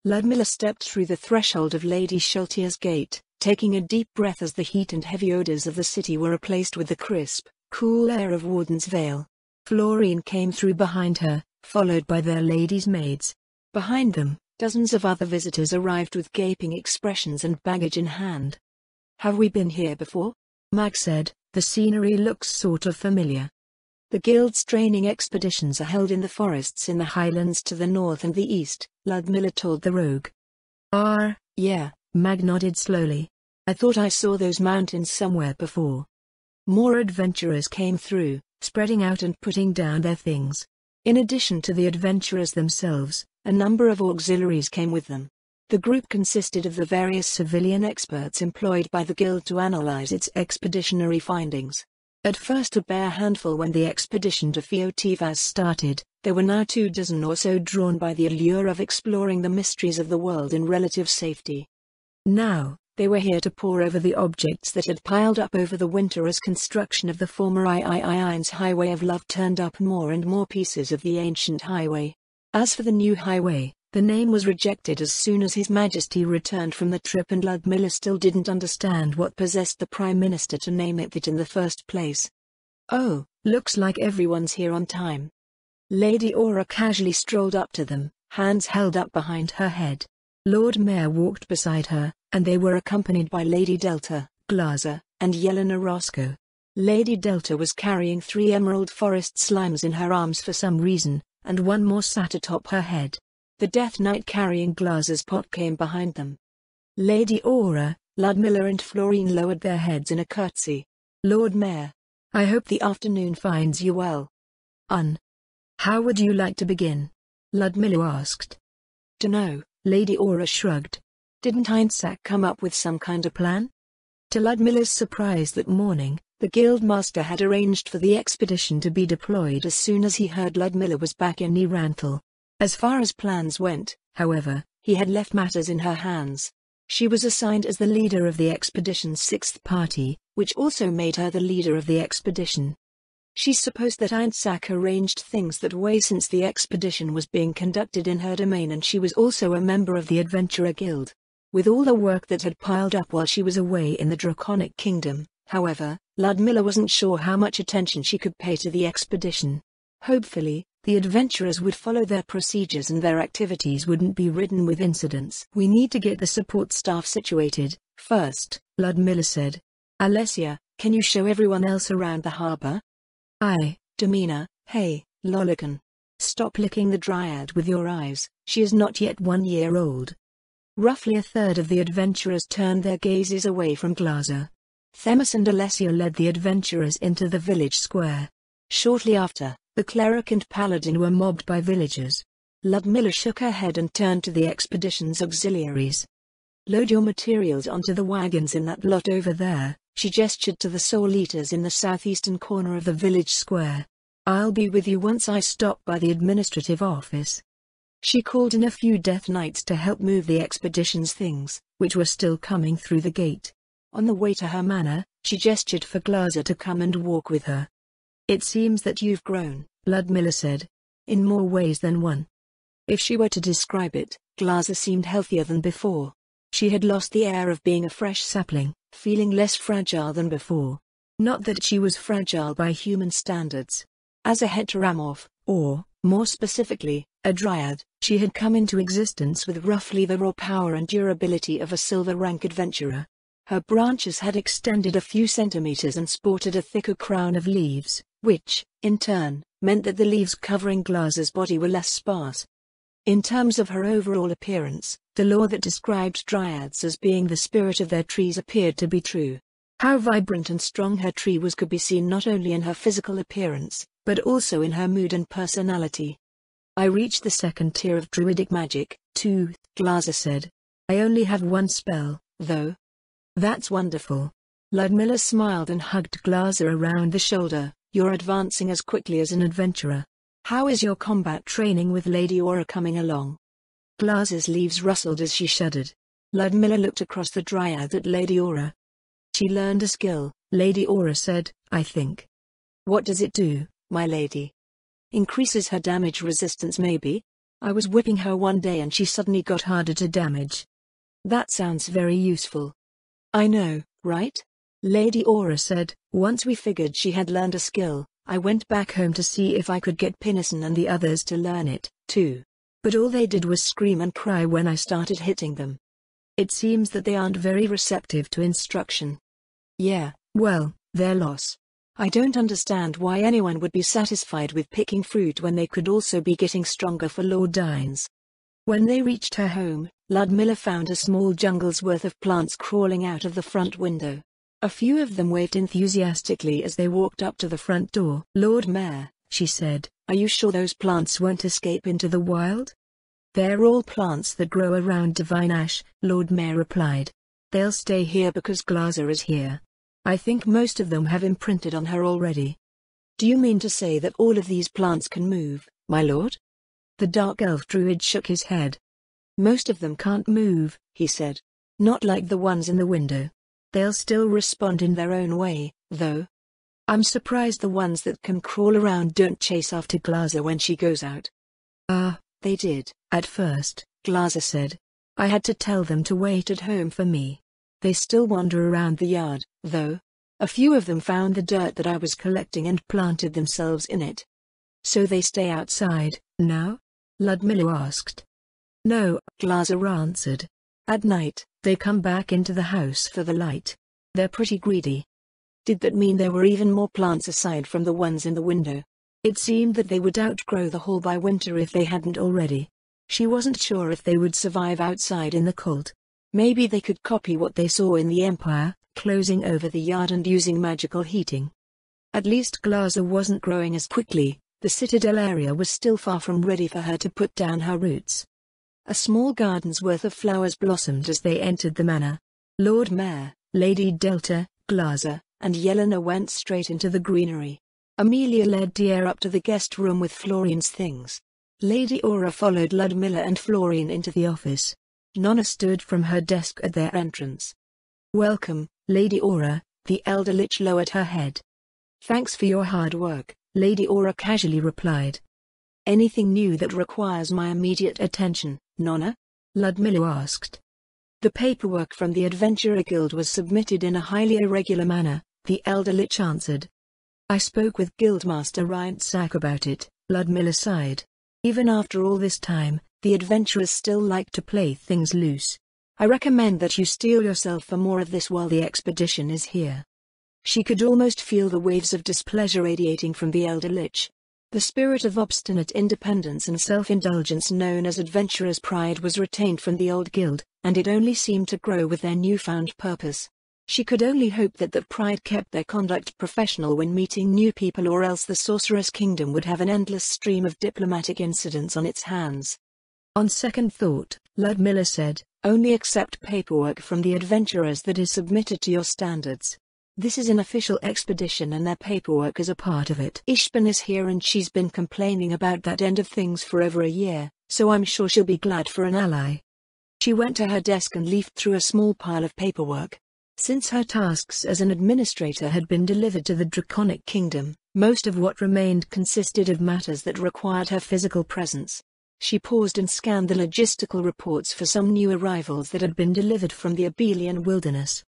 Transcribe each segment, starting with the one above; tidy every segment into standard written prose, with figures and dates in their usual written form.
Ludmilla stepped through the threshold of Lady Sheltier's gate, taking a deep breath as the heat and heavy odors of the city were replaced with the crisp, cool air of Warden's Vale. Florine came through behind her, followed by their ladies' maids. Behind them, dozens of other visitors arrived with gaping expressions and baggage in hand. "Have we been here before?" Mag said. "The scenery looks sort of familiar." "The Guild's training expeditions are held in the forests in the highlands to the north and the east," Ludmilla told the rogue. Yeah," Mag nodded slowly. "I thought I saw those mountains somewhere before." More adventurers came through, spreading out and putting down their things. In addition to the adventurers themselves, a number of auxiliaries came with them. The group consisted of the various civilian experts employed by the Guild to analyze its expeditionary findings. At first a bare handful when the expedition to Fiotivas started, there were now 24 or so drawn by the allure of exploring the mysteries of the world in relative safety. Now, they were here to pore over the objects that had piled up over the winter as construction of the former Iin's Highway of Love turned up more and more pieces of the ancient highway. As for the new highway, the name was rejected as soon as His Majesty returned from the trip, and Ludmilla still didn't understand what possessed the Prime Minister to name it that in the first place. "Oh, looks like everyone's here on time." Lady Aura casually strolled up to them, hands held up behind her head. Lord Mayor walked beside her, and they were accompanied by Lady Delta, Glaza, and Yelena Roscoe. Lady Delta was carrying 3 emerald forest slimes in her arms for some reason, and one more sat atop her head. The Death Knight carrying Glaza's pot came behind them. Lady Aura, Ludmilla and Florine lowered their heads in a curtsy. "Lord Mayor, I hope the afternoon finds you well." How would you like to begin?" Ludmilla asked. "Dunno," Lady Aura shrugged. "Didn't Heinsack come up with some kind of plan?" To Ludmilla's surprise that morning, the Guildmaster had arranged for the expedition to be deployed as soon as he heard Ludmilla was back in Neranthal. As far as plans went, however, he had left matters in her hands. She was assigned as the leader of the expedition's 6th party, which also made her the leader of the expedition. She supposed that Heinsack arranged things that way since the expedition was being conducted in her domain, and she was also a member of the Adventurer Guild. With all the work that had piled up while she was away in the Draconic Kingdom, however, Ludmilla wasn't sure how much attention she could pay to the expedition. Hopefully, the adventurers would follow their procedures and their activities wouldn't be ridden with incidents. "We need to get the support staff situated first," Ludmilla said. "Alessia, can you show everyone else around the harbor?" "Aye, Domina. Hey, Lolican. Stop licking the Dryad with your eyes, she is not yet 1 year old." Roughly a third of the adventurers turned their gazes away from Glaza. Themis and Alessia led the adventurers into the village square. Shortly after, the cleric and paladin were mobbed by villagers. Ludmilla shook her head and turned to the expedition's auxiliaries. "Load your materials onto the wagons in that lot over there," she gestured to the Soul Eaters in the southeastern corner of the village square. "I'll be with you once I stop by the administrative office." She called in a few Death Knights to help move the expedition's things, which were still coming through the gate. On the way to her manor, she gestured for Glaza to come and walk with her. "It seems that you've grown," Ludmilla said. "In more ways than one." If she were to describe it, Glaza seemed healthier than before. She had lost the air of being a fresh sapling, feeling less fragile than before. Not that she was fragile by human standards. As a heteramorph, or, more specifically, a dryad, she had come into existence with roughly the raw power and durability of a silver-rank adventurer. Her branches had extended a few centimeters and sported a thicker crown of leaves, which, in turn, meant that the leaves covering Glaza's body were less sparse. In terms of her overall appearance, the law that described dryads as being the spirit of their trees appeared to be true. How vibrant and strong her tree was could be seen not only in her physical appearance, but also in her mood and personality. "I reached the 2nd tier of druidic magic, too," Glaza said. "I only have 1 spell, though." "That's wonderful." Ludmilla smiled and hugged Glaza around the shoulder. "You're advancing as quickly as an adventurer. How is your combat training with Lady Aura coming along?" Glaza's leaves rustled as she shuddered. Ludmilla looked across the dryad at Lady Aura. "She learned a skill," Lady Aura said, "I think." "What does it do, my lady?" "Increases her damage resistance maybe?" I was whipping her one day and she suddenly got harder to damage. That sounds very useful. I know, right? Lady Aura said. Once we figured she had learned a skill, I went back home to see if I could get Pinnison and the others to learn it, too. But all they did was scream and cry when I started hitting them. It seems that they aren't very receptive to instruction. Yeah, well, their loss. I don't understand why anyone would be satisfied with picking fruit when they could also be getting stronger for Lord Dines. When they reached her home, Ludmilla found a small jungle's worth of plants crawling out of the front window. A few of them waved enthusiastically as they walked up to the front door. Lord Mayor, she said, are you sure those plants won't escape into the wild? They're all plants that grow around Divine Ash, Lord Mayor replied. They'll stay here because Glaza is here. I think most of them have imprinted on her already. Do you mean to say that all of these plants can move, my lord? The dark elf druid shook his head. Most of them can't move, he said. Not like the ones in the window. They'll still respond in their own way, though. I'm surprised the ones that can crawl around don't chase after Glaza when she goes out. They did, at first, Glaza said. I had to tell them to wait at home for me. They still wander around the yard, though. A few of them found the dirt that I was collecting and planted themselves in it. So they stay outside, now? Ludmilla asked. No, Glaza answered. At night, they come back into the house for the light. They're pretty greedy. Did that mean there were even more plants aside from the ones in the window? It seemed that they would outgrow the hall by winter if they hadn't already. She wasn't sure if they would survive outside in the cold. Maybe they could copy what they saw in the Empire, closing over the yard and using magical heating. At least Glaza wasn't growing as quickly. The Citadel area was still far from ready for her to put down her roots. A small garden's worth of flowers blossomed as they entered the manor. Lord Mayor, Lady Delta, Glaza, and Yelena went straight into the greenery. Amelia led Dier up to the guest room with Florian's things. Lady Aura followed Ludmilla and Florian into the office. Nonna stood from her desk at their entrance. Welcome, Lady Aura, the Elder Lich lowered her head. Thanks for your hard work, Lady Aura casually replied. Anything new that requires my immediate attention, Nonna? Ludmilla asked. The paperwork from the Adventurer Guild was submitted in a highly irregular manner, the Elder Lich answered. I spoke with Guildmaster Reintzak about it, Ludmilla sighed. Even after all this time, the adventurers still like to play things loose. I recommend that you steel yourself for more of this while the expedition is here. She could almost feel the waves of displeasure radiating from the Elder Lich. The spirit of obstinate independence and self-indulgence known as adventurer's pride was retained from the old guild, and it only seemed to grow with their newfound purpose. She could only hope that that pride kept their conduct professional when meeting new people, or else the Sorceress Kingdom would have an endless stream of diplomatic incidents on its hands. On second thought, Ludmilla said, only accept paperwork from the adventurers that is submitted to your standards. This is an official expedition and their paperwork is a part of it. Ishban is here and she's been complaining about that end of things for over a year, so I'm sure she'll be glad for an ally. She went to her desk and leafed through a small pile of paperwork. Since her tasks as an administrator had been delivered to the Draconic Kingdom, most of what remained consisted of matters that required her physical presence. She paused and scanned the logistical reports for some new arrivals that had been delivered from the Abelian wilderness.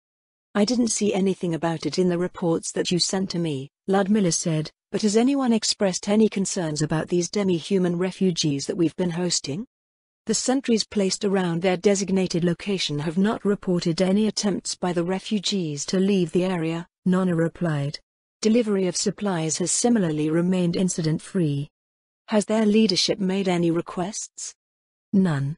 I didn't see anything about it in the reports that you sent to me, Ludmilla said, but has anyone expressed any concerns about these demi-human refugees that we've been hosting? The sentries placed around their designated location have not reported any attempts by the refugees to leave the area, Nonna replied. Delivery of supplies has similarly remained incident-free. Has their leadership made any requests? None.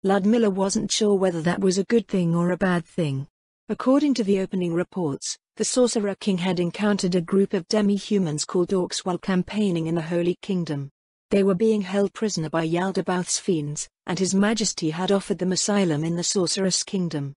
Ludmilla wasn't sure whether that was a good thing or a bad thing. According to the opening reports, the Sorcerer King had encountered a group of demi-humans called orcs while campaigning in the Holy Kingdom. They were being held prisoner by Yaldabaoth's fiends, and His Majesty had offered them asylum in the Sorceress Kingdom.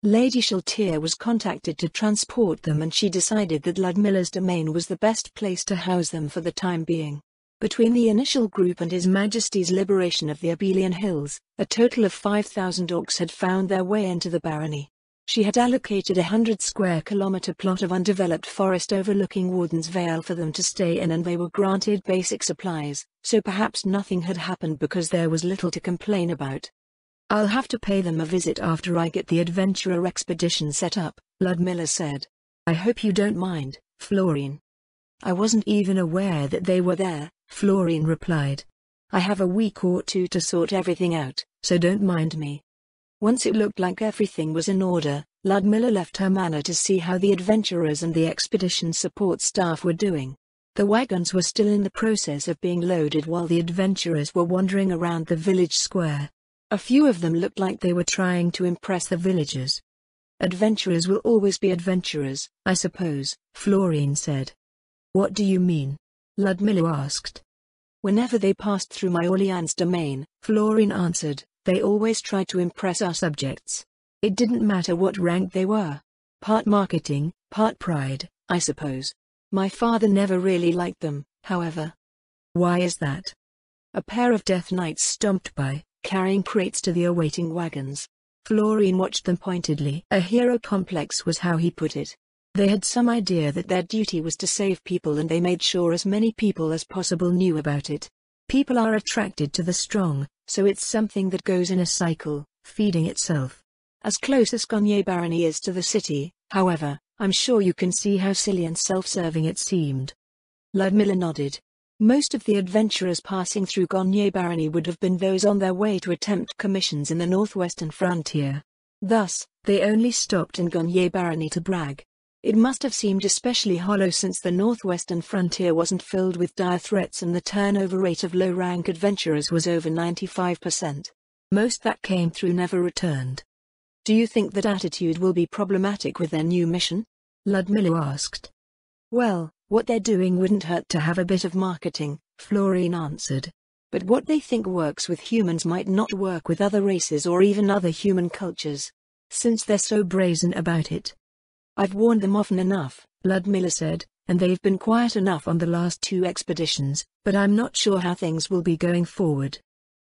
Lady Shaltir was contacted to transport them, and she decided that Ludmilla's domain was the best place to house them for the time being. Between the initial group and His Majesty's liberation of the Abelian Hills, a total of 5,000 orcs had found their way into the barony. She had allocated a 100-square-kilometer plot of undeveloped forest overlooking Warden's Vale for them to stay in, and they were granted basic supplies, so perhaps nothing had happened because there was little to complain about. "I'll have to pay them a visit after I get the adventurer expedition set up," Ludmilla said. "I hope you don't mind, Florine." "I wasn't even aware that they were there," Florine replied. "I have a week or two to sort everything out, so don't mind me." Once it looked like everything was in order, Ludmilla left her manor to see how the adventurers and the expedition support staff were doing. The wagons were still in the process of being loaded while the adventurers were wandering around the village square. A few of them looked like they were trying to impress the villagers. "Adventurers will always be adventurers, I suppose," Florine said. "What do you mean?" Ludmilla asked. "Whenever they passed through my Orleans domain," Florine answered, "they always tried to impress our subjects. It didn't matter what rank they were. Part marketing, part pride, I suppose. My father never really liked them, however." "Why is that?" A pair of death knights stomped by, carrying crates to the awaiting wagons. Florine watched them pointedly. A hero complex was how he put it. They had some idea that their duty was to save people, and they made sure as many people as possible knew about it. People are attracted to the strong, so it's something that goes in a cycle, feeding itself. As close as Gonye Barony is to the city, however, I'm sure you can see how silly and self-serving it seemed. Ludmilla nodded. Most of the adventurers passing through Gonye Barony would have been those on their way to attempt commissions in the northwestern frontier. Thus, they only stopped in Gonye Barony to brag. It must have seemed especially hollow since the northwestern frontier wasn't filled with dire threats and the turnover rate of low-rank adventurers was over 95%. Most that came through never returned. "Do you think that attitude will be problematic with their new mission?" Ludmilla asked. "Well, what they're doing wouldn't hurt to have a bit of marketing," Florine answered. "But what they think works with humans might not work with other races or even other human cultures. Since they're so brazen about it." "I've warned them often enough," Ludmilla said, "and they've been quiet enough on the last 2 expeditions, but I'm not sure how things will be going forward."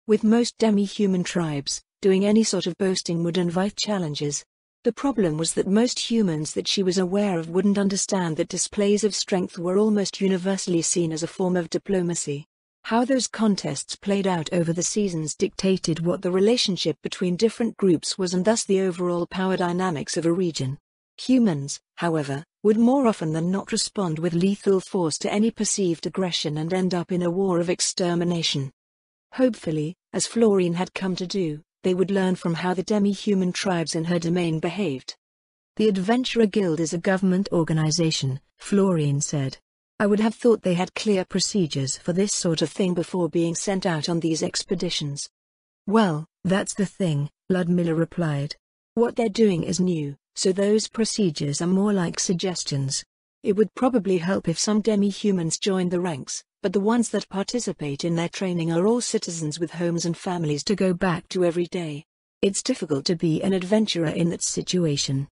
With most demi-human tribes, doing any sort of boasting would invite challenges. The problem was that most humans that she was aware of wouldn't understand that displays of strength were almost universally seen as a form of diplomacy. How those contests played out over the seasons dictated what the relationship between different groups was and thus the overall power dynamics of a region. Humans, however, would more often than not respond with lethal force to any perceived aggression and end up in a war of extermination. Hopefully, as Florine had come to do, they would learn from how the demi-human tribes in her domain behaved. "The Adventurer Guild is a government organization," Florine said. "I would have thought they had clear procedures for this sort of thing before being sent out on these expeditions." "Well, that's the thing," Ludmilla replied. "What they're doing is new, so those procedures are more like suggestions. It would probably help if some demi-humans joined the ranks, but the ones that participate in their training are all citizens with homes and families to go back to every day. It's difficult to be an adventurer in that situation."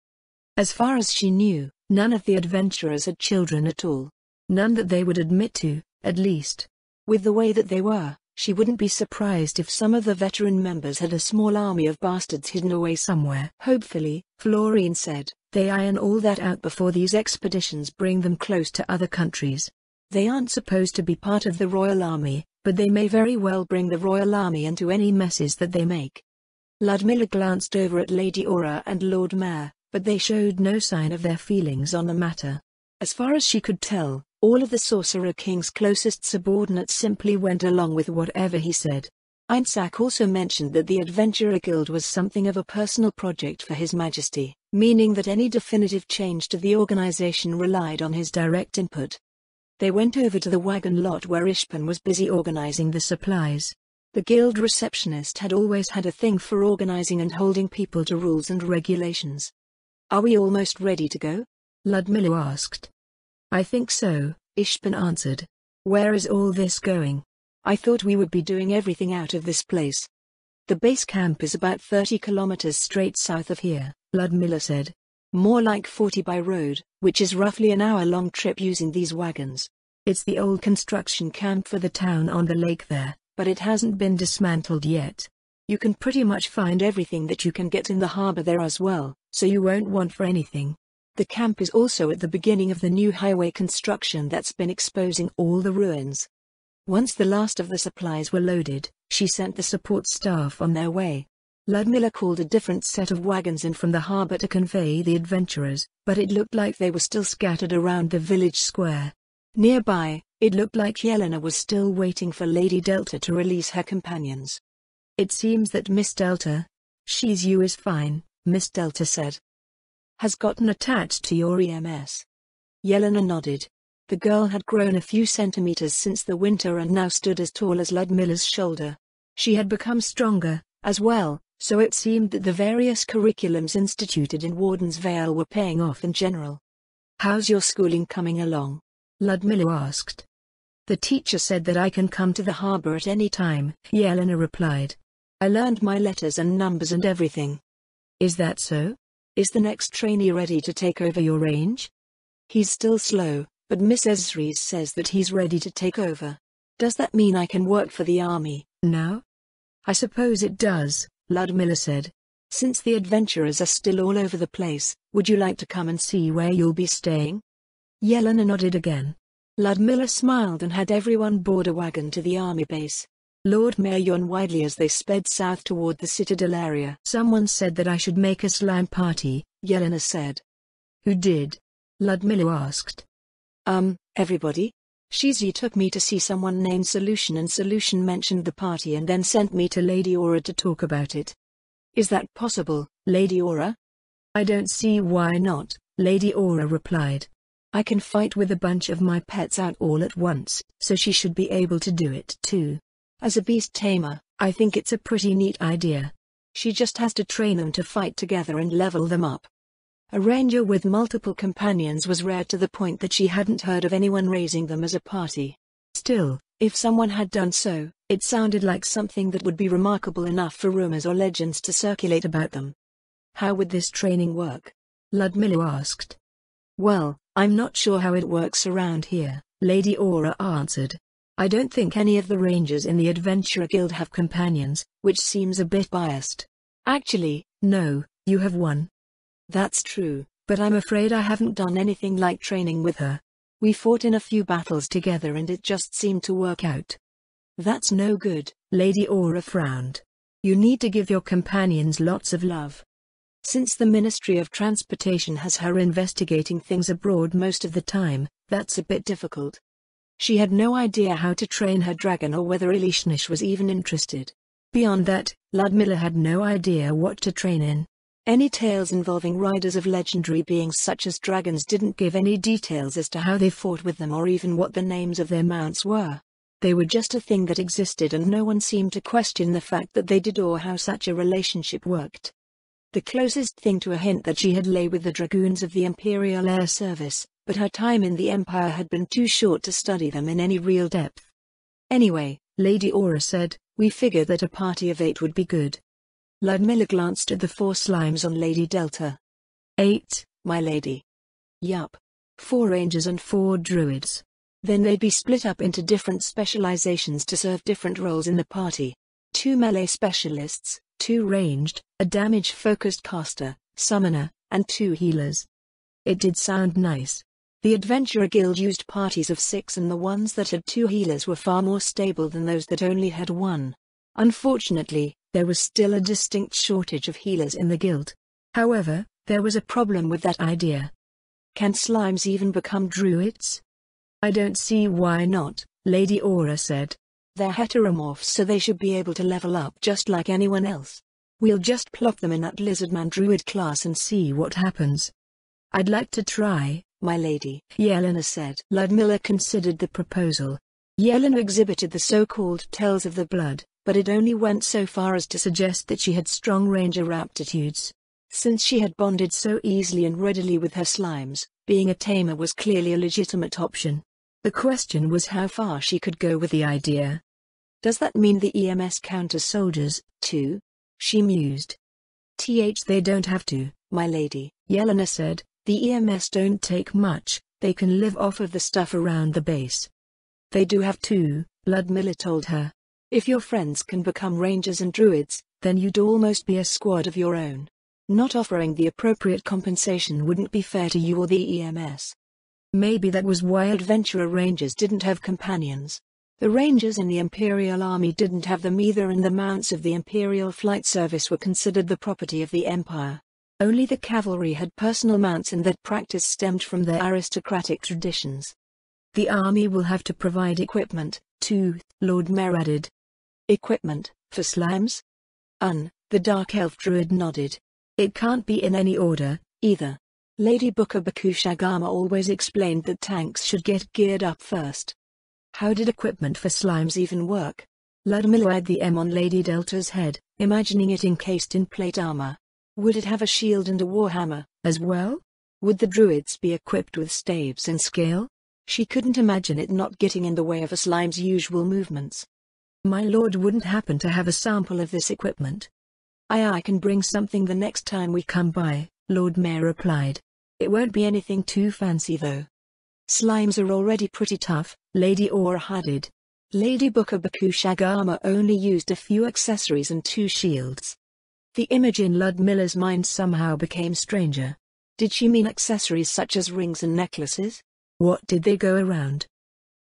As far as she knew, none of the adventurers had children at all. None that they would admit to, at least. With the way that they were, she wouldn't be surprised if some of the veteran members had a small army of bastards hidden away somewhere. "Hopefully," Florine said, "they iron all that out before these expeditions bring them close to other countries. They aren't supposed to be part of the Royal Army, but they may very well bring the Royal Army into any messes that they make." Ludmilla glanced over at Lady Aura and Lord Mayor, but they showed no sign of their feelings on the matter. As far as she could tell, all of the Sorcerer King's closest subordinates simply went along with whatever he said. Einsak also mentioned that the Adventurer Guild was something of a personal project for His Majesty, meaning that any definitive change to the organization relied on his direct input. They went over to the wagon lot where Ishpan was busy organizing the supplies. The guild receptionist had always had a thing for organizing and holding people to rules and regulations. "Are we almost ready to go?" Ludmilla asked. "I think so," Ishpan answered. "Where is all this going?" "I thought we would be doing everything out of this place." "The base camp is about 30 kilometers straight south of here," Ludmilla said. "More like 40 by road, which is roughly an hour-long trip using these wagons. It's the old construction camp for the town on the lake there, but it hasn't been dismantled yet. You can pretty much find everything that you can get in the harbor there as well, so you won't want for anything. The camp is also at the beginning of the new highway construction that's been exposing all the ruins." Once the last of the supplies were loaded, she sent the support staff on their way. Ludmilla called a different set of wagons in from the harbor to convey the adventurers, but it looked like they were still scattered around the village square. Nearby, it looked like Yelena was still waiting for Lady Delta to release her companions. "It seems that Miss Delta, she's you is fine," Miss Delta said. "Has gotten attached to your EMS." Yelena nodded. The girl had grown a few centimeters since the winter and now stood as tall as Ludmilla's shoulder. She had become stronger, as well, so it seemed that the various curriculums instituted in Warden's Vale were paying off in general. "How's your schooling coming along?" Ludmilla asked. "The teacher said that I can come to the harbor at any time," Yelena replied. "I learned my letters and numbers and everything." "Is that so? Is the next trainee ready to take over your range?" "He's still slow, but Miss Esries says that he's ready to take over." "Does that mean I can work for the army now?" "I suppose it does," Ludmilla said. "Since the adventurers are still all over the place, would you like to come and see where you'll be staying?" Yelena nodded again. Ludmilla smiled and had everyone board a wagon to the army base. Lord Mayor yawned widely as they sped south toward the Citadel area. "Someone said that I should make a slime party," Yelena said. "Who did?" Ludmilla asked. Everybody. Shizi took me to see someone named Solution and Solution mentioned the party and then sent me to Lady Aura to talk about it." "Is that possible, Lady Aura?" "I don't see why not," Lady Aura replied. "I can fight with a bunch of my pets out all at once, so she should be able to do it too. As a beast tamer, I think it's a pretty neat idea. She just has to train them to fight together and level them up." A ranger with multiple companions was rare to the point that she hadn't heard of anyone raising them as a party. Still, if someone had done so, it sounded like something that would be remarkable enough for rumors or legends to circulate about them. "How would this training work?" Ludmilla asked. "Well, I'm not sure how it works around here," Lady Aura answered. "I don't think any of the rangers in the Adventurer Guild have companions, which seems a bit biased." "Actually, no, you have one." "That's true, but I'm afraid I haven't done anything like training with her. We fought in a few battles together and it just seemed to work out." "That's no good," Lady Aura frowned. "You need to give your companions lots of love." Since the Ministry of Transportation has her investigating things abroad most of the time, that's a bit difficult. She had no idea how to train her dragon or whether Elishnish was even interested. Beyond that, Ludmilla had no idea what to train in. Any tales involving riders of legendary beings such as dragons didn't give any details as to how they fought with them or even what the names of their mounts were. They were just a thing that existed and no one seemed to question the fact that they did or how such a relationship worked. The closest thing to a hint that she had lay with the dragoons of the Imperial Air Service, but her time in the Empire had been too short to study them in any real depth. "Anyway," Lady Aura said, "we figured that a party of 8 would be good." Ludmilla glanced at the 4 slimes on Lady Delta. "8, my lady." "Yup. 4 rangers and 4 druids. Then they'd be split up into different specializations to serve different roles in the party. 2 melee specialists, 2 ranged, a damage-focused caster, summoner, and 2 healers." It did sound nice. The Adventurer Guild used parties of 6 and the ones that had 2 healers were far more stable than those that only had 1. Unfortunately, there was still a distinct shortage of healers in the guild. However, there was a problem with that idea. Can slimes even become druids? "I don't see why not," Lady Aura said. "They're heteromorphs so they should be able to level up just like anyone else. We'll just plop them in that lizardman druid class and see what happens." "I'd like to try, my lady," Yelena said. Ludmilla considered the proposal. Yelena exhibited the so-called tells of the blood, but it only went so far as to suggest that she had strong ranger aptitudes. Since she had bonded so easily and readily with her slimes, being a tamer was clearly a legitimate option. The question was how far she could go with the idea. "Does that mean the EMS counters soldiers, too?" she mused. They don't have to, my lady," Yelena said. "The EMS don't take much, they can live off of the stuff around the base." "They do have to," Ludmilla told her. "If your friends can become rangers and druids, then you'd almost be a squad of your own. Not offering the appropriate compensation wouldn't be fair to you or the EMS." Maybe that was why adventurer rangers didn't have companions. The Rangers in the Imperial Army didn't have them either, and the mounts of the Imperial Flight Service were considered the property of the Empire. Only the cavalry had personal mounts, and that practice stemmed from their aristocratic traditions. The army will have to provide equipment, too, Lord Mayor added. Equipment, for slimes? The Dark Elf Druid nodded. It can't be in any order, either. Lady Booker Bakushagama always explained that tanks should get geared up first. How did equipment for slimes even work? Ludmilla eyed the M on Lady Delta's head, imagining it encased in plate armor. Would it have a shield and a warhammer, as well? Would the druids be equipped with staves and scale? She couldn't imagine it not getting in the way of a slime's usual movements. My lord wouldn't happen to have a sample of this equipment. I can bring something the next time we come by, Lord Mayor replied. It won't be anything too fancy though. Slimes are already pretty tough, Lady Aura added. Lady Booker Bakushagama only used a few accessories and 2 shields. The image in Ludmilla's mind somehow became stranger. Did she mean accessories such as rings and necklaces? What did they go around?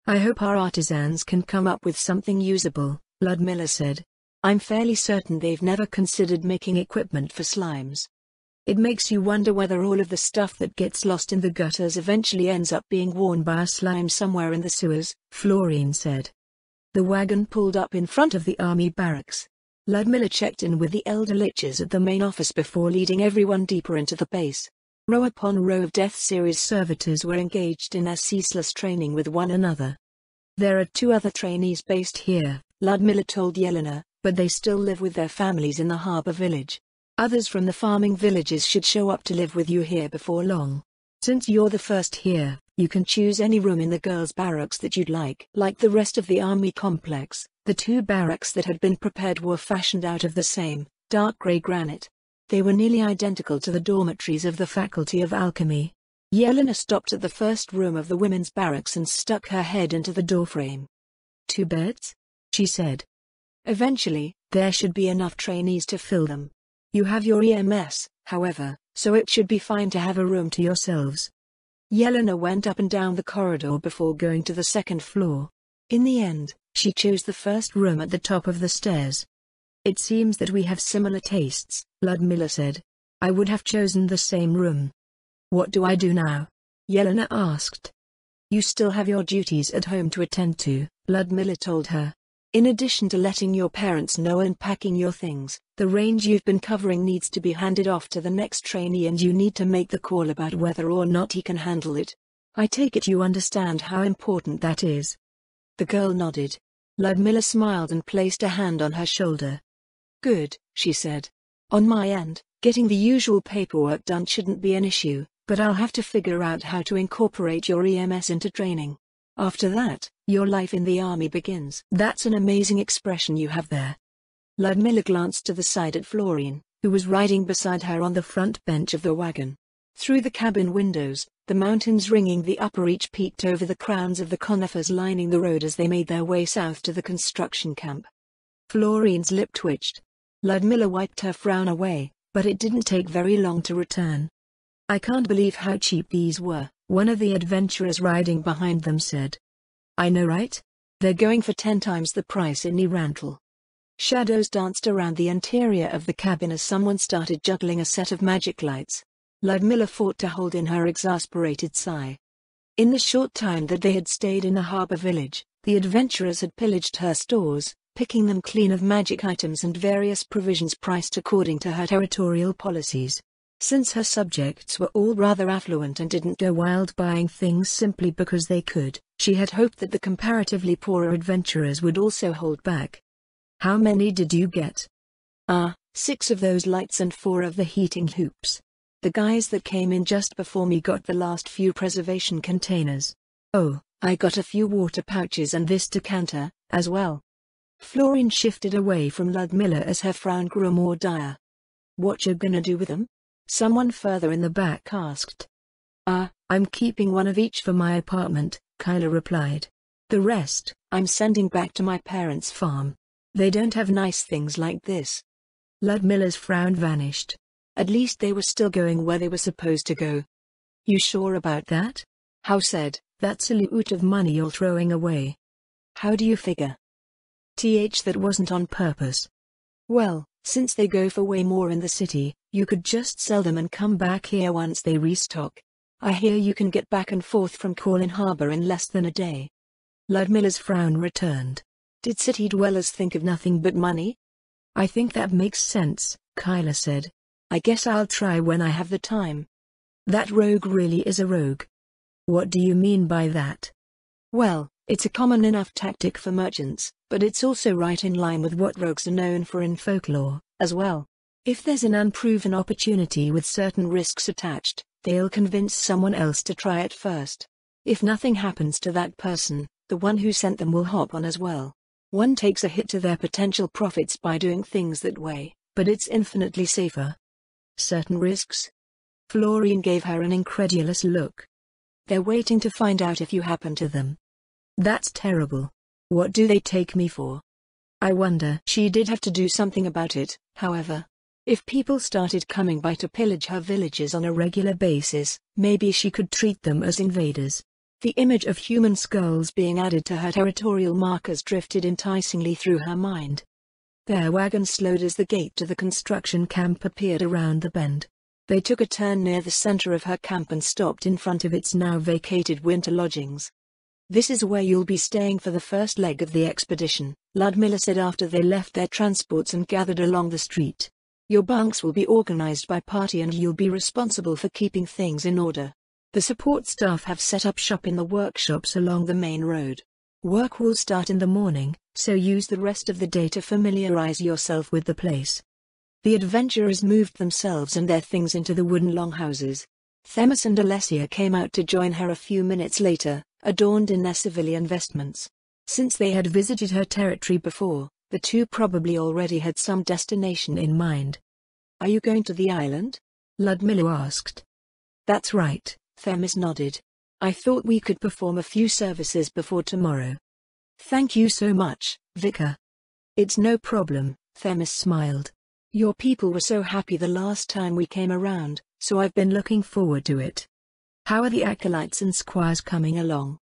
I hope our artisans can come up with something usable, Ludmilla said. I'm fairly certain they've never considered making equipment for slimes. It makes you wonder whether all of the stuff that gets lost in the gutters eventually ends up being worn by a slime somewhere in the sewers, Florine said. The wagon pulled up in front of the army barracks. Ludmilla checked in with the elder liches at the main office before leading everyone deeper into the base. Row upon row of Death Series servitors were engaged in their ceaseless training with one another. There are 2 other trainees based here, Ludmilla told Yelena, but they still live with their families in the harbor village. Others from the farming villages should show up to live with you here before long. Since you're the first here, you can choose any room in the girls' barracks that you'd like. Like the rest of the army complex, the 2 barracks that had been prepared were fashioned out of the same, dark gray granite. They were nearly identical to the dormitories of the Faculty of Alchemy. Yelena stopped at the first room of the women's barracks and stuck her head into the doorframe. 2 beds? She said. Eventually, there should be enough trainees to fill them. You have your EMS, however, so it should be fine to have a room to yourselves. Yelena went up and down the corridor before going to the 2nd floor. In the end, she chose the first room at the top of the stairs. It seems that we have similar tastes, Ludmilla said. I would have chosen the same room. What do I do now? Yelena asked. You still have your duties at home to attend to, Ludmilla told her. In addition to letting your parents know and packing your things, the range you've been covering needs to be handed off to the next trainee, and you need to make the call about whether or not he can handle it. I take it you understand how important that is. The girl nodded. Ludmilla smiled and placed a hand on her shoulder. Good, she said. On my end, getting the usual paperwork done shouldn't be an issue, but I'll have to figure out how to incorporate your EMS into training. After that, your life in the army begins. That's an amazing expression you have there. Ludmilla glanced to the side at Florine, who was riding beside her on the front bench of the wagon. Through the cabin windows, the mountains ringing the upper reach peeked over the crowns of the conifers lining the road as they made their way south to the construction camp. Florine's lip twitched. Ludmilla wiped her frown away, but it didn't take very long to return. I can't believe how cheap these were, one of the adventurers riding behind them said. I know, right? They're going for 10 times the price in Nerantal. Shadows danced around the interior of the cabin as someone started juggling a set of magic lights. Ludmilla fought to hold in her exasperated sigh. In the short time that they had stayed in the harbor village, the adventurers had pillaged her stores, picking them clean of magic items and various provisions priced according to her territorial policies. Since her subjects were all rather affluent and didn't go wild buying things simply because they could, she had hoped that the comparatively poorer adventurers would also hold back. How many did you get? 6 of those lights and 4 of the heating hoops. The guys that came in just before me got the last few preservation containers. Oh, I got a few water pouches and this decanter, as well. Florine shifted away from Ludmilla as her frown grew more dire. What you gonna do with them? Someone further in the back asked. I'm keeping one of each for my apartment, Kyla replied. The rest, I'm sending back to my parents' farm. They don't have nice things like this. Ludmilla's frown vanished. At least they were still going where they were supposed to go. You sure about that? How said, that's a loot of money you're throwing away. How do you figure? That wasn't on purpose. Well, since they go for way more in the city, you could just sell them and come back here once they restock. I hear you can get back and forth from Corlin Harbor in less than a day. Ludmilla's frown returned. Did city dwellers think of nothing but money? I think that makes sense, Kyla said. I guess I'll try when I have the time. That rogue really is a rogue. What do you mean by that? Well, it's a common enough tactic for merchants, but it's also right in line with what rogues are known for in folklore, as well. If there's an unproven opportunity with certain risks attached, they'll convince someone else to try it first. If nothing happens to that person, the one who sent them will hop on as well. One takes a hit to their potential profits by doing things that way, but it's infinitely safer. Certain risks? Florine gave her an incredulous look. They're waiting to find out if you happen to them. That's terrible. What do they take me for? I wonder. She did have to do something about it, however. If people started coming by to pillage her villages on a regular basis, maybe she could treat them as invaders. The image of human skulls being added to her territorial markers drifted enticingly through her mind. Their wagon slowed as the gate to the construction camp appeared around the bend. They took a turn near the center of her camp and stopped in front of its now vacated winter lodgings. This is where you'll be staying for the first leg of the expedition, Ludmilla said after they left their transports and gathered along the street. Your bunks will be organized by party and you'll be responsible for keeping things in order. The support staff have set up shop in the workshops along the main road. Work will start in the morning, so use the rest of the day to familiarize yourself with the place. The adventurers moved themselves and their things into the wooden longhouses. Themis and Alessia came out to join her a few minutes later, adorned in their civilian vestments. Since they had visited her territory before, the two probably already had some destination in mind. Are you going to the island? Ludmilla asked. That's right, Themis nodded. I thought we could perform a few services before tomorrow. Thank you so much, Vicar. It's no problem, Themis smiled. Your people were so happy the last time we came around, so I've been looking forward to it. How are the acolytes and squires coming along?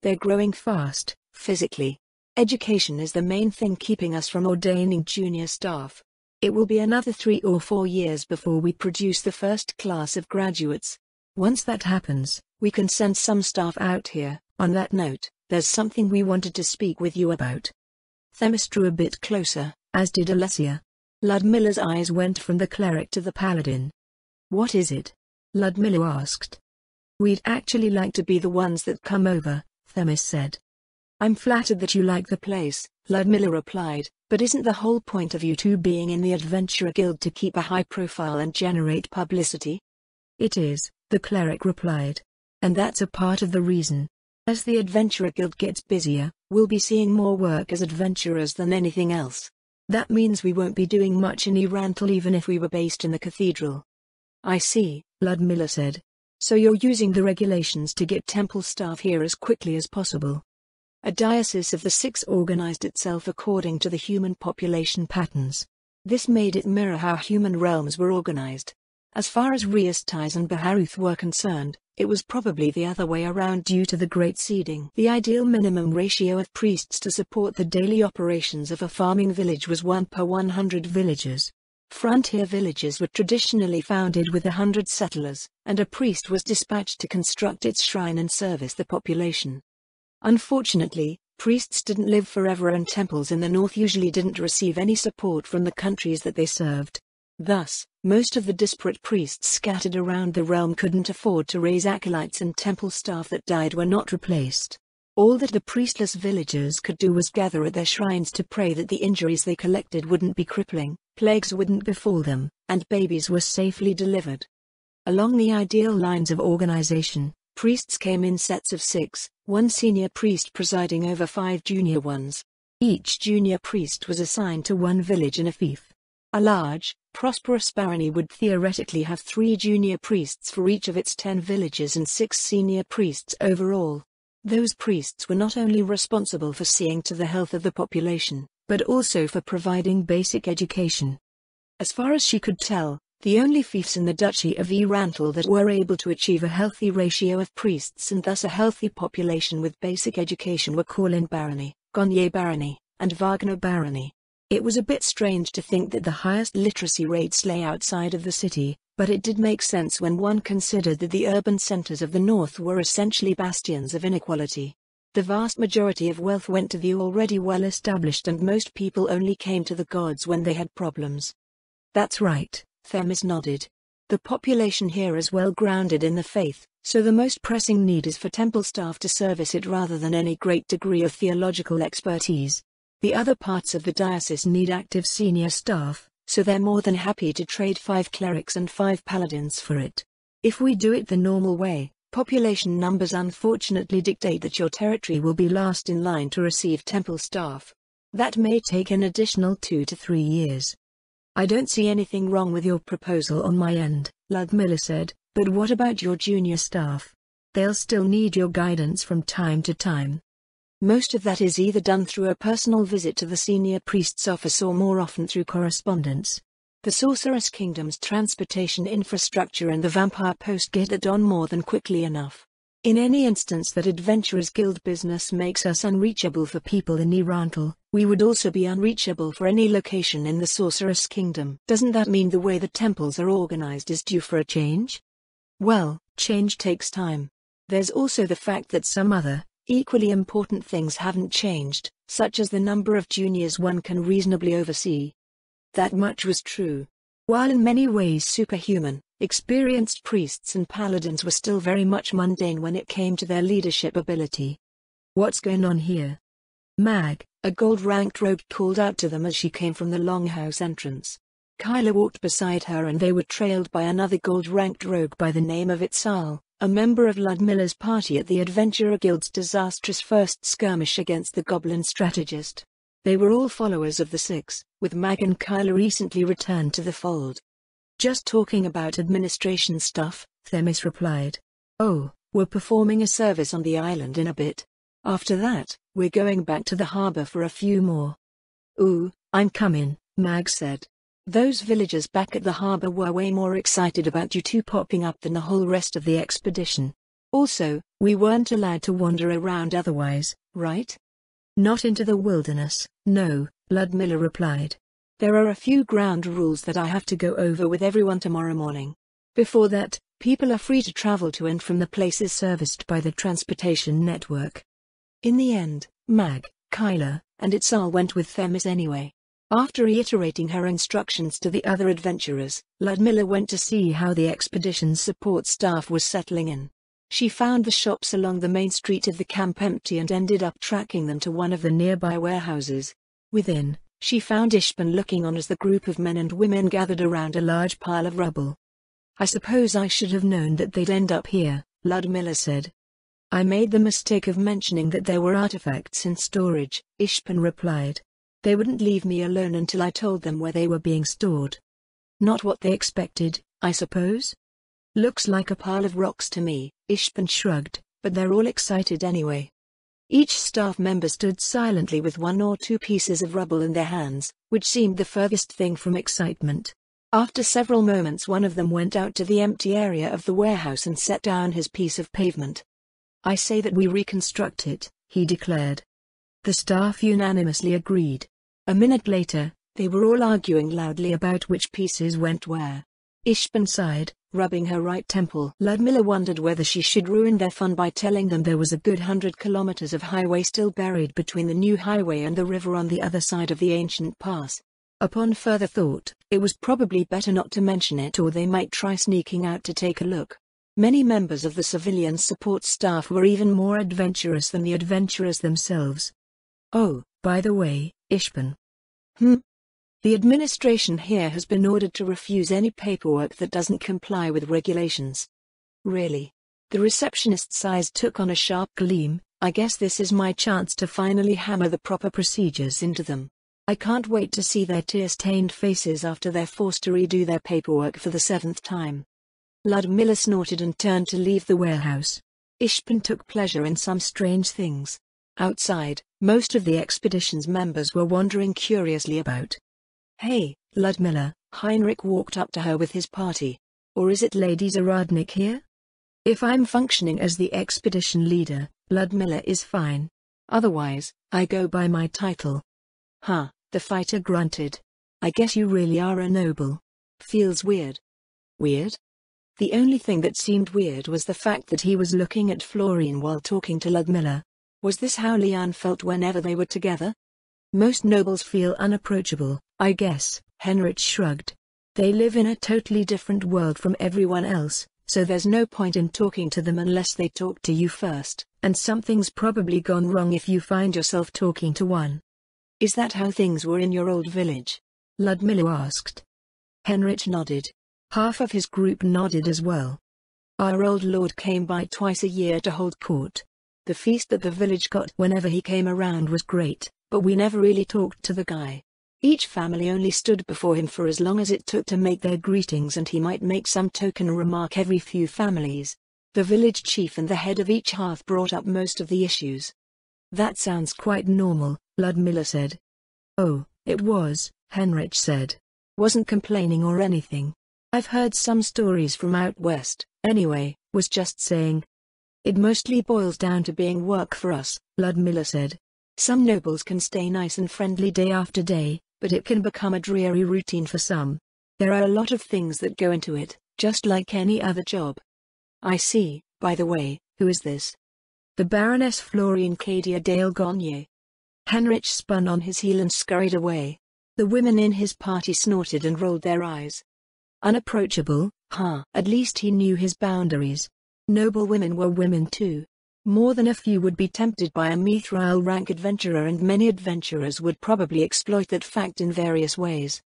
They're growing fast, physically. Education is the main thing keeping us from ordaining junior staff. It will be another 3 or 4 years before we produce the first class of graduates. Once that happens, we can send some staff out here. On that note, there's something we wanted to speak with you about. Themis drew a bit closer, as did Alessia. Ludmilla's eyes went from the cleric to the paladin. What is it? Ludmilla asked. We'd actually like to be the ones that come over, Themis said. I'm flattered that you like the place, Ludmilla replied, but isn't the whole point of you two being in the Adventurer Guild to keep a high profile and generate publicity? It is, the cleric replied. And that's a part of the reason. As the Adventurer Guild gets busier, we'll be seeing more work as adventurers than anything else. That means we won't be doing much in Erantal even if we were based in the cathedral. I see, Ludmilla said. So you're using the regulations to get temple staff here as quickly as possible. A diocese of the Six organized itself according to the human population patterns. This made it mirror how human realms were organized. As far as Riastais and Baharuth were concerned, it was probably the other way around due to the great seeding. The ideal minimum ratio of priests to support the daily operations of a farming village was 1 per 100 villagers. Frontier villages were traditionally founded with 100 settlers, and a priest was dispatched to construct its shrine and service the population. Unfortunately, priests didn't live forever and temples in the north usually didn't receive any support from the countries that they served. Thus, most of the disparate priests scattered around the realm couldn't afford to raise acolytes and temple staff that died were not replaced. All that the priestless villagers could do was gather at their shrines to pray that the injuries they collected wouldn't be crippling, plagues wouldn't befall them, and babies were safely delivered. Along the ideal lines of organization, priests came in sets of 6, one senior priest presiding over 5 junior ones. Each junior priest was assigned to one village in a fief. A large, prosperous barony would theoretically have 3 junior priests for each of its 10 villages and 6 senior priests overall. Those priests were not only responsible for seeing to the health of the population, but also for providing basic education. As far as she could tell, the only fiefs in the Duchy of Erantal that were able to achieve a healthy ratio of priests and thus a healthy population with basic education were Corlin Barony, Gonye Barony, and Wagner Barony. It was a bit strange to think that the highest literacy rates lay outside of the city, but it did make sense when one considered that the urban centers of the north were essentially bastions of inequality. The vast majority of wealth went to the already well-established, and most people only came to the gods when they had problems. That's right, Themis nodded. The population here is well grounded in the faith, so the most pressing need is for temple staff to service it rather than any great degree of theological expertise. The other parts of the diocese need active senior staff, so they're more than happy to trade 5 clerics and 5 paladins for it. If we do it the normal way, population numbers unfortunately dictate that your territory will be last in line to receive temple staff. That may take an additional 2 to 3 years. I don't see anything wrong with your proposal on my end, Ludmilla said, but what about your junior staff? They'll still need your guidance from time to time. Most of that is either done through a personal visit to the senior priest's office or more often through correspondence. The Sorceress Kingdom's transportation infrastructure and the Vampire Post get it done more than quickly enough. In any instance that Adventurers Guild business makes us unreachable for people in Nerantal, we would also be unreachable for any location in the Sorceress Kingdom. Doesn't that mean the way the temples are organized is due for a change? Well, change takes time. There's also the fact that some other, equally important things haven't changed, such as the number of juniors one can reasonably oversee. That much was true. While in many ways superhuman, experienced priests and paladins were still very much mundane when it came to their leadership ability. What's going on here? Mag, a gold-ranked rogue, called out to them as she came from the longhouse entrance. Kyla walked beside her and they were trailed by another gold-ranked rogue by the name of Itzal, a member of Ludmilla's party at the Adventurer Guild's disastrous first skirmish against the Goblin strategist. They were all followers of the Six, with Mag and Kyla recently returned to the fold. Just talking about administration stuff, Themis replied. Oh, we're performing a service on the island in a bit. After that, we're going back to the harbor for a few more. Ooh, I'm coming, Mag said. Those villagers back at the harbor were way more excited about you two popping up than the whole rest of the expedition. Also, we weren't allowed to wander around otherwise, right? Not into the wilderness, no, Ludmilla replied. There are a few ground rules that I have to go over with everyone tomorrow morning. Before that, people are free to travel to and from the places serviced by the transportation network. In the end, Mag, Kyla, and Itzal went with Themis anyway. After reiterating her instructions to the other adventurers, Ludmilla went to see how the expedition's support staff was settling in. She found the shops along the main street of the camp empty and ended up tracking them to one of the nearby warehouses. Within, she found Ishpan looking on as the group of men and women gathered around a large pile of rubble. I suppose I should have known that they'd end up here, Ludmilla said. I made the mistake of mentioning that there were artifacts in storage, Ishpan replied. They wouldn't leave me alone until I told them where they were being stored. Not what they expected, I suppose? Looks like a pile of rocks to me, Ishpan shrugged, but they're all excited anyway. Each staff member stood silently with 1 or 2 pieces of rubble in their hands, which seemed the furthest thing from excitement. After several moments, one of them went out to the empty area of the warehouse and set down his piece of pavement. I say that we reconstruct it, he declared. The staff unanimously agreed. A minute later, they were all arguing loudly about which pieces went where. Ishpan sighed, rubbing her right temple. Ludmilla wondered whether she should ruin their fun by telling them there was a good 100 kilometers of highway still buried between the new highway and the river on the other side of the ancient pass. Upon further thought, it was probably better not to mention it, or they might try sneaking out to take a look. Many members of the civilian support staff were even more adventurous than the adventurers themselves. Oh, by the way, Ishpan. The administration here has been ordered to refuse any paperwork that doesn't comply with regulations. Really? The receptionist's eyes took on a sharp gleam. I guess this is my chance to finally hammer the proper procedures into them. I can't wait to see their tear-stained faces after they're forced to redo their paperwork for the 7th time. Ludmilla snorted and turned to leave the warehouse. Ishpan took pleasure in some strange things. Outside, most of the expedition's members were wandering curiously about. Hey, Ludmilla, Heinrich walked up to her with his party. Or is it Lady Zaradnik here? If I'm functioning as the expedition leader, Ludmilla is fine. Otherwise, I go by my title. Huh, the fighter grunted. I guess you really are a noble. Feels weird. Weird? The only thing that seemed weird was the fact that he was looking at Florian while talking to Ludmilla. Was this how Liane felt whenever they were together? Most nobles feel unapproachable, I guess, Henrich shrugged. They live in a totally different world from everyone else, so there's no point in talking to them unless they talk to you first, and something's probably gone wrong if you find yourself talking to one. Is that how things were in your old village? Ludmilla asked. Henrich nodded. Half of his group nodded as well. Our old lord came by twice a year to hold court. The feast that the village got whenever he came around was great, but we never really talked to the guy. Each family only stood before him for as long as it took to make their greetings, and he might make some token remark every few families. The village chief and the head of each hearth brought up most of the issues. That sounds quite normal, Ludmilla said. Oh, it was, Henrich said. Wasn't complaining or anything. I've heard some stories from out west, anyway, was just saying. It mostly boils down to being work for us, Ludmilla said. Some nobles can stay nice and friendly day after day, but it can become a dreary routine for some. There are a lot of things that go into it, just like any other job. I see. By the way, who is this? The Baroness Florian Cadia Dale Gonye. Henrich spun on his heel and scurried away. The women in his party snorted and rolled their eyes. Unapproachable, huh? At least he knew his boundaries. Noble women were women too. More than a few would be tempted by a mithril rank adventurer, and many adventurers would probably exploit that fact in various ways.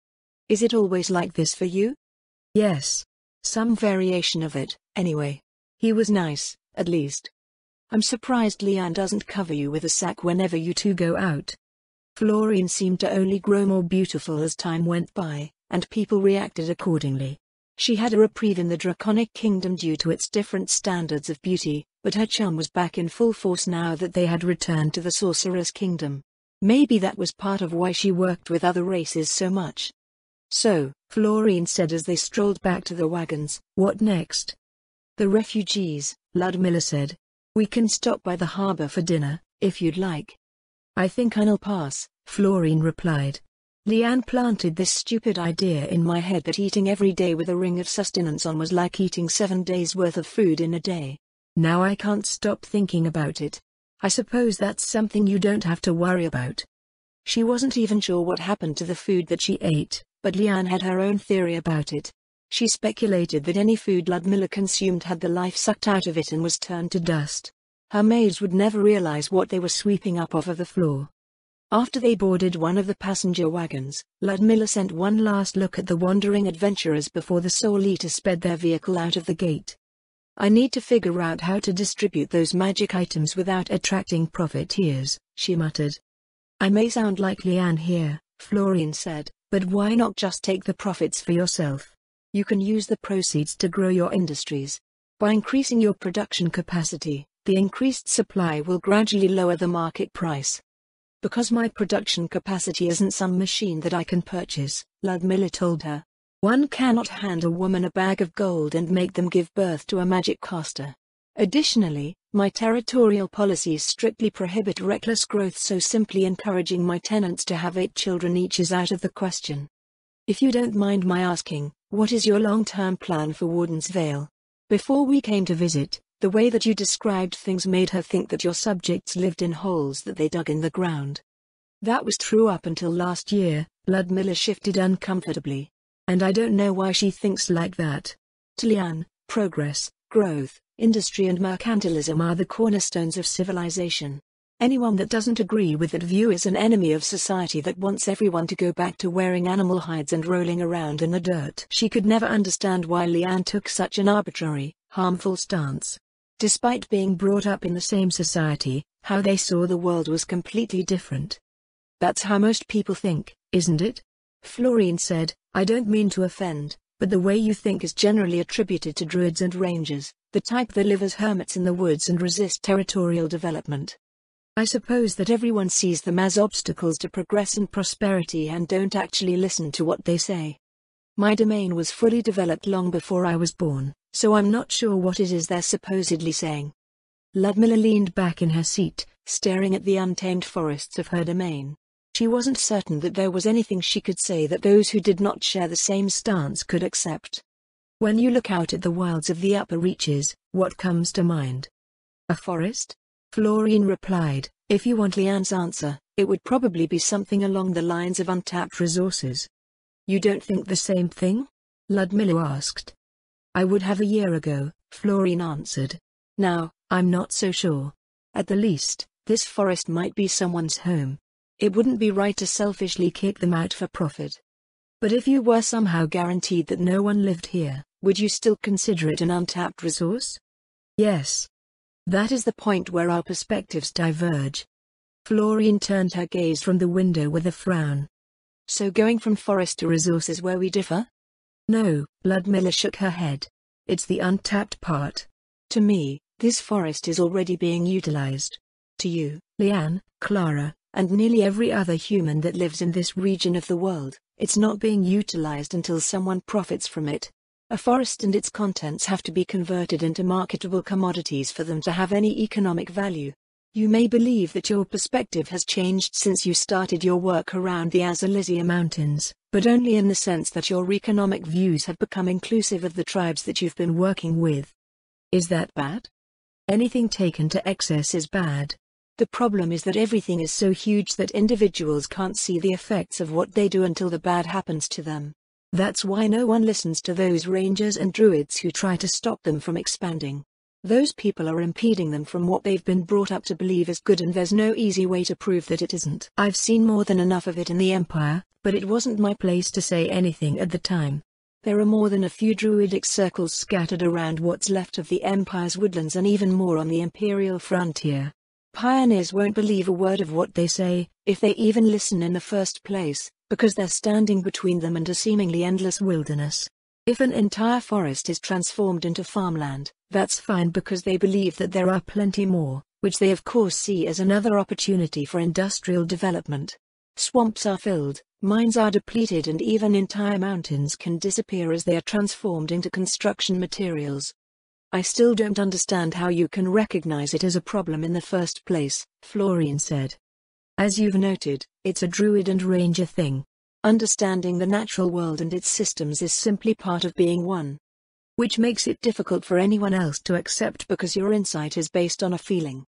Is it always like this for you? Yes. Some variation of it, anyway. He was nice, at least. I'm surprised Liane doesn't cover you with a sack whenever you two go out. Florian seemed to only grow more beautiful as time went by, and people reacted accordingly. She had a reprieve in the Draconic Kingdom due to its different standards of beauty, but her charm was back in full force now that they had returned to the Sorcerer's Kingdom. Maybe that was part of why she worked with other races so much. So, Florian said as they strolled back to the wagons, what next? The refugees, Ludmilla said. We can stop by the harbor for dinner, if you'd like. I think I'll pass, Florian replied. Liane planted this stupid idea in my head that eating every day with a ring of sustenance on was like eating 7 days worth of food in a day. Now I can't stop thinking about it. I suppose that's something you don't have to worry about. She wasn't even sure what happened to the food that she ate, but Liane had her own theory about it. She speculated that any food Ludmilla consumed had the life sucked out of it and was turned to dust. Her maids would never realize what they were sweeping up off of the floor. After they boarded one of the passenger wagons, Ludmilla sent one last look at the wandering adventurers before the Soul Eater sped their vehicle out of the gate. I need to figure out how to distribute those magic items without attracting profiteers, she muttered. I may sound like Liane here, Florian said, but why not just take the profits for yourself? You can use the proceeds to grow your industries. By increasing your production capacity, the increased supply will gradually lower the market price. Because my production capacity isn't some machine that I can purchase, Ludmilla told her. One cannot hand a woman a bag of gold and make them give birth to a magic caster. Additionally, my territorial policies strictly prohibit reckless growth, so simply encouraging my tenants to have 8 children each is out of the question. If you don't mind my asking, what is your long-term plan for Warden's Vale? Before we came to visit, the way that you described things made her think that your subjects lived in holes that they dug in the ground. That was true up until last year, Ludmilla shifted uncomfortably. And I don't know why she thinks like that. To Liane, progress, growth, industry and mercantilism are the cornerstones of civilization. Anyone that doesn't agree with that view is an enemy of society that wants everyone to go back to wearing animal hides and rolling around in the dirt. She could never understand why Liane took such an arbitrary, harmful stance. Despite being brought up in the same society, how they saw the world was completely different. That's how most people think, isn't it? Florian said, I don't mean to offend, but the way you think is generally attributed to druids and rangers, the type that live as hermits in the woods and resist territorial development. I suppose that everyone sees them as obstacles to progress and prosperity and don't actually listen to what they say. My domain was fully developed long before I was born, so I'm not sure what it is they're supposedly saying. Ludmilla leaned back in her seat, staring at the untamed forests of her domain. She wasn't certain that there was anything she could say that those who did not share the same stance could accept. When you look out at the wilds of the upper reaches, what comes to mind? A forest? Florine replied. If you want Leanne's answer, it would probably be something along the lines of untapped resources. You don't think the same thing? Ludmilla asked. I would have a year ago, Florine answered. Now, I'm not so sure. At the least, this forest might be someone's home. It wouldn't be right to selfishly kick them out for profit. But if you were somehow guaranteed that no one lived here, would you still consider it an untapped resource? Yes. That is the point where our perspectives diverge. Florine turned her gaze from the window with a frown. So going from forest to resource is where we differ? No, Ludmilla shook her head. It's the untapped part. To me, this forest is already being utilized. To you, Leanne, Clara, and nearly every other human that lives in this region of the world, it's not being utilized until someone profits from it. A forest and its contents have to be converted into marketable commodities for them to have any economic value. You may believe that your perspective has changed since you started your work around the Azalisia Mountains, but only in the sense that your economic views have become inclusive of the tribes that you've been working with. Is that bad? Anything taken to excess is bad. The problem is that everything is so huge that individuals can't see the effects of what they do until the bad happens to them. That's why no one listens to those rangers and druids who try to stop them from expanding. Those people are impeding them from what they've been brought up to believe is good, and there's no easy way to prove that it isn't. I've seen more than enough of it in the Empire, but it wasn't my place to say anything at the time. There are more than a few druidic circles scattered around what's left of the Empire's woodlands and even more on the Imperial frontier. Pioneers won't believe a word of what they say, if they even listen in the first place, because they're standing between them and a seemingly endless wilderness. If an entire forest is transformed into farmland, that's fine because they believe that there are plenty more, which they of course see as another opportunity for industrial development. Swamps are filled, mines are depleted, and even entire mountains can disappear as they are transformed into construction materials. I still don't understand how you can recognize it as a problem in the first place, Florine said. As you've noted, it's a druid and ranger thing. Understanding the natural world and its systems is simply part of being one. Which makes it difficult for anyone else to accept because your insight is based on a feeling.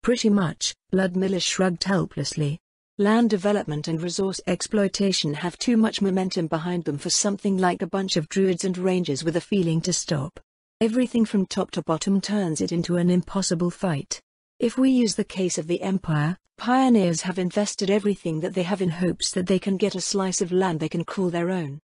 Pretty much, Ludmilla shrugged helplessly. Land development and resource exploitation have too much momentum behind them for something like a bunch of druids and rangers with a feeling to stop. Everything from top to bottom turns it into an impossible fight. If we use the case of the Empire, pioneers have invested everything that they have in hopes that they can get a slice of land they can call their own.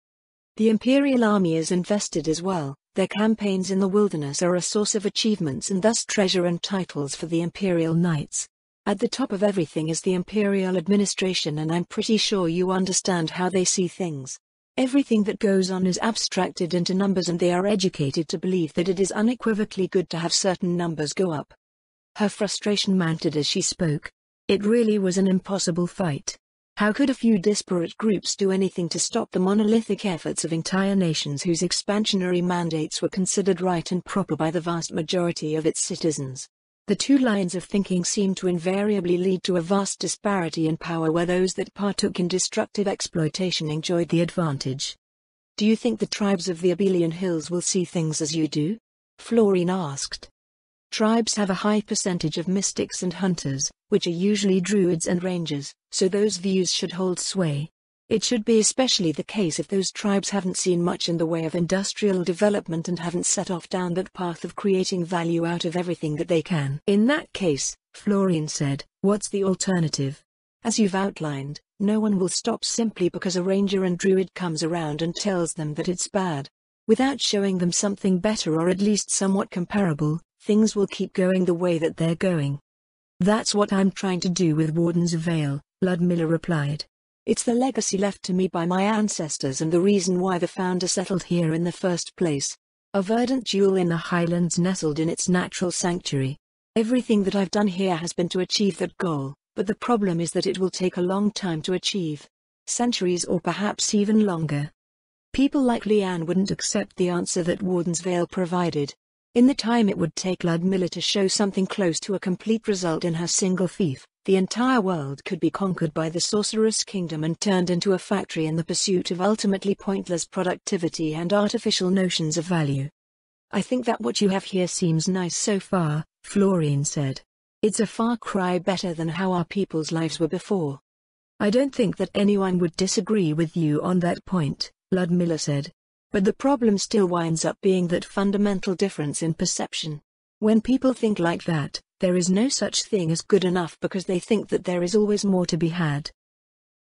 The Imperial Army is invested as well. Their campaigns in the wilderness are a source of achievements and thus treasure and titles for the Imperial Knights. At the top of everything is the Imperial administration, and I'm pretty sure you understand how they see things. Everything that goes on is abstracted into numbers, and they are educated to believe that it is unequivocally good to have certain numbers go up. Her frustration mounted as she spoke. It really was an impossible fight. How could a few disparate groups do anything to stop the monolithic efforts of entire nations whose expansionary mandates were considered right and proper by the vast majority of its citizens? The two lines of thinking seem to invariably lead to a vast disparity in power, where those that partook in destructive exploitation enjoyed the advantage. Do you think the tribes of the Abelian Hills will see things as you do? Florine asked. Tribes have a high percentage of mystics and hunters, which are usually druids and rangers, so those views should hold sway. It should be especially the case if those tribes haven't seen much in the way of industrial development and haven't set off down that path of creating value out of everything that they can. In that case, Florine said, what's the alternative? As you've outlined, no one will stop simply because a ranger and druid comes around and tells them that it's bad. Without showing them something better or at least somewhat comparable, things will keep going the way that they're going. That's what I'm trying to do with Warden's Vale, Ludmilla replied. It's the legacy left to me by my ancestors and the reason why the founder settled here in the first place. A verdant jewel in the highlands nestled in its natural sanctuary. Everything that I've done here has been to achieve that goal, but the problem is that it will take a long time to achieve. Centuries or perhaps even longer. People like Leanne wouldn't accept the answer that Warden's Vale provided. In the time it would take Ludmilla to show something close to a complete result in her single thief, the entire world could be conquered by the sorceress kingdom and turned into a factory in the pursuit of ultimately pointless productivity and artificial notions of value. I think that what you have here seems nice so far, Florine said. It's a far cry better than how our people's lives were before. I don't think that anyone would disagree with you on that point, Ludmilla said. But the problem still winds up being that fundamental difference in perception. When people think like that, there is no such thing as good enough because they think that there is always more to be had.